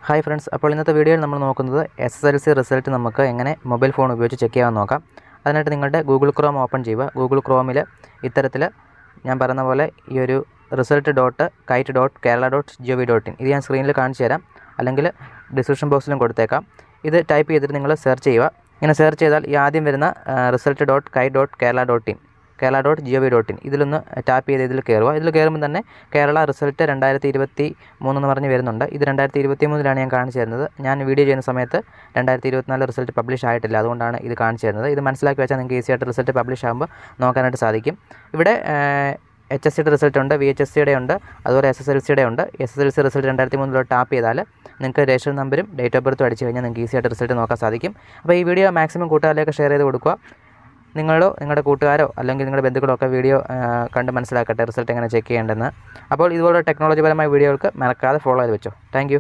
Hi friends, അപ്പോൾ ഇന്നത്തെ വീഡിയോയിൽ നമ്മൾ നോക്കുന്നത് SSLC റിസൾട്ട് നമുക്ക് എങ്ങനെ മൊബൈൽ ഫോൺ ഉപയോഗിച്ച് ചെക്ക് ചെയ്യാമെന്ന് നോക്കാം. അതിനായിട്ട് നിങ്ങളുടെ ഗൂഗിൾ ക്രോം ഓപ്പൺ ചെയ്യുക. ഗൂഗിൾ ക്രോമിൽ ഇത്തരത്തിൽ ഞാൻ പറയുന്ന പോലെ ഈ ഒരു result.kite.kerala.gov.in ഇത് ഞാൻ സ്ക്രീനിൽ കാണിച്ചു തരാം, അല്ലെങ്കിൽ ഡിസ്ക്രിപ്ഷൻ ബോക്സിലും കൊടുത്തേക്കാം. ഇത് ടൈപ്പ് ചെയ്തിട്ട് നിങ്ങൾ സെർച്ച് ചെയ്യുക. ഇങ്ങനെ സെർച്ച് ചെയ്താൽ ഈ ആദ്യം വരുന്ന result.kite.kerala.gov.in ഇതിലൊന്ന് ടാപ്പ് ചെയ്ത് ഇതിൽ കയറുക. ഇതിൽ കയറുമ്പോൾ തന്നെ കേരള റിസൾട്ട് 2023 എന്ന് പറഞ്ഞ് വരുന്നുണ്ട്. ഇത് 2023 ഞാൻ കാണിച്ചു തരുന്നത്. ഞാൻ വീഡിയോ ചെയ്യുന്ന സമയത്ത് 2024 റിസൾട്ട് പബ്ലിഷ് ആയിട്ടില്ല, അതുകൊണ്ടാണ് ഇത് കാണിച്ചു തരുന്നത്. ഇത് മനസ്സിലാക്കി വെച്ചാൽ നിങ്ങൾക്ക് ഈസി ആയിട്ട് റിസൾട്ട് പബ്ലിഷ് ആകുമ്പോൾ നോക്കാനായിട്ട് സാധിക്കും. ഇവിടെ HSCയുടെ റിസൾട്ട് ഉണ്ട്, VHSCയുടെ ഉണ്ട്, അതുപോലെ SSLCയുടെ ഉണ്ട്. SSLC റിസൾട്ട് 2003 ടാപ്പ് ചെയ്താൽ നിങ്ങൾക്ക് രജിസ്റ്റർ നമ്പരും ഡേറ്റ് ഓഫ് ബർത്തും അടിച്ചു കഴിഞ്ഞാൽ നിങ്ങൾക്ക് ഈസി ആയിട്ട് റിസൾട്ട് നോക്കാൻ സാധിക്കും. അപ്പോൾ ഈ വീഡിയോ മാക്സിമം കൂട്ടുകാരിലേക്ക് ഷെയർ ചെയ്ത് കൊടുക്കുക. നിങ്ങളോ നിങ്ങളുടെ കൂട്ടുകാരോ അല്ലെങ്കിൽ നിങ്ങളുടെ ബന്ധുക്കളോ ഒക്കെ വീഡിയോ കണ്ട് മനസ്സിലാക്കട്ടെ റിസൾട്ട് എങ്ങനെ ചെക്ക് ചെയ്യേണ്ടതെന്ന്. അപ്പോൾ ഇതുപോലുള്ള ടെക്നോളജിപരമായ വീഡിയോകൾക്ക് മറക്കാതെ ഫോളോ ചെയ്ത് വെച്ചോ. താങ്ക്